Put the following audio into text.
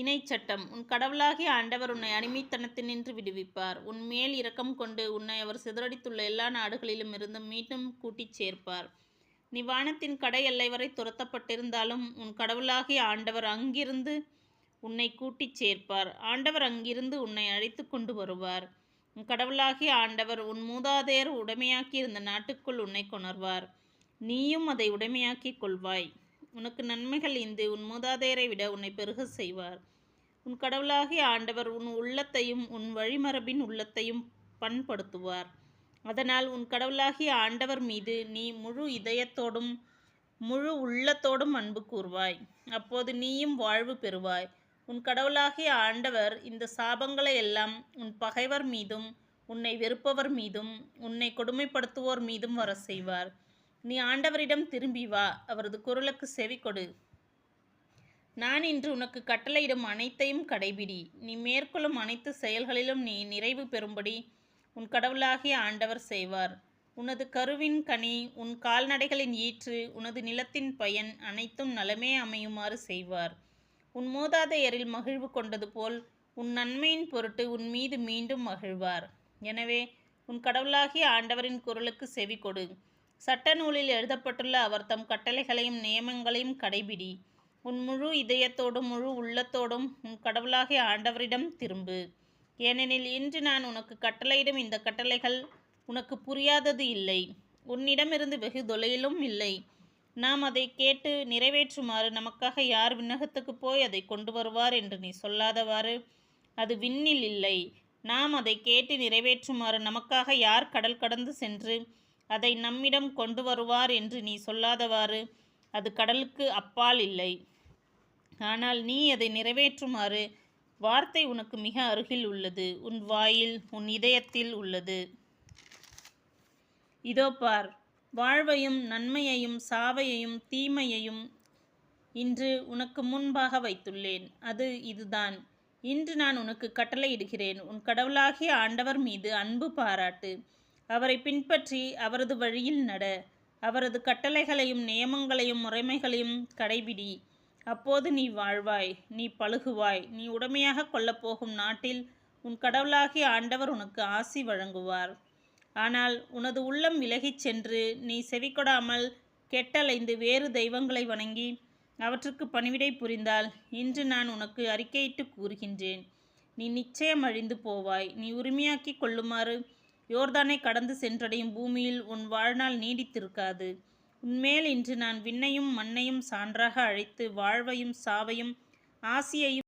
இணைச்சட்டம். உன் கடவுளாகிய ஆண்டவர் உன்னை அடிமைத்தனத்தினின்று விடுவிப்பார். உன் மேல் இரக்கம் கொண்டு உன்னை அவர் சிதறடித்துள்ள எல்லா நாடுகளிலும் இருந்தும் மீண்டும் கூட்டிச் சேர்ப்பார். நீ வானத்தின் கடை எல்லை வரை துரத்தப்பட்டிருந்தாலும் உன் கடவுளாகிய ஆண்டவர் அங்கிருந்து உன்னை கூட்டிச் சேர்ப்பார். ஆண்டவர் அங்கிருந்து உன்னை அழைத்து கொண்டு வருவார். உன் கடவுளாகிய ஆண்டவர் உன் மூதாதையர் உடைமையாக்கியிருந்த நாட்டுக்குள் உன்னை கொணர்வார். நீயும் அதை உடைமையாக்கிக் கொள்வாய். உனக்கு நன்மைகள் ஈந்து உன் மூதாதையரை விட உன்னை பெருக செய்வார். உன் கடவுளாகிய ஆண்டவர் உன் உள்ளத்தையும் உன் வழிமரபின் உள்ளத்தையும் பண்படுத்துவார். அதனால் உன் கடவுளாகிய ஆண்டவர் மீது நீ முழு இதயத்தோடும் முழு உள்ளத்தோடும் அன்பு கூர்வாய். அப்போது நீயும் வாழ்வு பெறுவாய். உன் கடவுளாகிய ஆண்டவர் இந்த சாபங்களை எல்லாம் உன் பகைவர் மீதும் உன்னை வெறுப்பவர் மீதும் உன்னை கொடுமைப்படுத்துவோர் மீதும் வர செய்வார். நீ ஆண்டவரிடம் திரும்பி வா, அவரது குரலுக்கு செவி கொடு. நான் இன்று உனக்கு கட்டளையிடும் அனைத்தையும் கடைபிடி. நீ மேற்கொள்ளும் அனைத்து செயல்களிலும் நீ நிறைவு பெறும்படி உன் கடவுளாகிய ஆண்டவர் செய்வார். உனது கருவின் கனி, உன் கால்நடைகளின் ஈற்று, உனது நிலத்தின் பயன் அனைத்தும் நலமே அமையுமாறு செய்வார். உன் மூதாதையரில் மகிழ்வு கொண்டது போல் உன் நன்மையின் பொருட்டு உன் மீது மீண்டும் மகிழ்வார். எனவே உன் கடவுளாகிய ஆண்டவரின் குரலுக்கு செவி கொடு. சட்ட நூலில் எழுதப்பட்டுள்ள அவர் தம் கட்டளைகளையும் நியமங்களையும் கடைபிடி. உன் முழு இதயத்தோடும் முழு உள்ளத்தோடும் உன் கடவுளாகிய ஆண்டவரிடம் திரும்பு. ஏனெனில் இன்று நான் உனக்கு கட்டளையிடும் இந்த கட்டளைகள் உனக்கு புரியாதது இல்லை, உன்னிடமிருந்து வெகு தொலையிலும் இல்லை. நாம் அதை கேட்டு நிறைவேற்றுமாறு நமக்காக யார் விண்ணகத்துக்கு போய் அதை கொண்டு வருவார் என்று நீ சொல்லாதவாறு அது விண்ணில் இல்லை. நாம் அதை கேட்டு நிறைவேற்றுமாறு நமக்காக யார் கடல் கடந்து சென்று அதை நம்மிடம் கொண்டு வருவார் என்று நீ சொல்லாதவாறு அது கடலுக்கு அப்பால் இல்லை. ஆனால் நீ அதை நிறைவேற்றுமாறு வார்த்தை உனக்கு மிக அருகில் உள்ளது, உன் வாயில் உன் இதயத்தில் உள்ளது. இதோ பார், வாழ்வையும் நன்மையையும் சாவையையும் தீமையையும் இன்று உனக்கு முன்பாக வைத்துள்ளேன். அது இதுதான். இன்று நான் உனக்கு கட்டளையிடுகிறேன். உன் கடவுளாகிய ஆண்டவர் மீது அன்பு பாராட்டு. அவரை பின்பற்றி அவரது வழியில் நட. அவரது கட்டளைகளையும் நியமங்களையும் முறைமைகளையும் கடைபிடி. அப்போது நீ வாழ்வாய், நீ பழுகுவாய். நீ உடமையாக கொள்ளப்போகும் நாட்டில் உன் கடவுளாகிய ஆண்டவர் உனக்கு ஆசி வழங்குவார். ஆனால் உனது உள்ளம் விலகிச் சென்று நீ செவிகொடாமல் கெட்டலைந்து வேறு தெய்வங்களை வணங்கி அவற்றுக்கு பணிவிடை புரிந்தால் இன்று நான் உனக்கு அறிக்கையிட்டு கூறுகின்றேன், நீ நிச்சயம் அழிந்து போவாய். நீ உரிமையாக்கி கொள்ளுமாறு யோர்தானை கடந்து சென்றடையும் பூமியில் உன் வாழ்நாள் நீடித்திருக்காது. உன்மேல் இன்று நான் விண்ணையும் மண்ணையும் சான்றாக அழைத்து வாழ்வையும் சாவையும் ஆசியையும்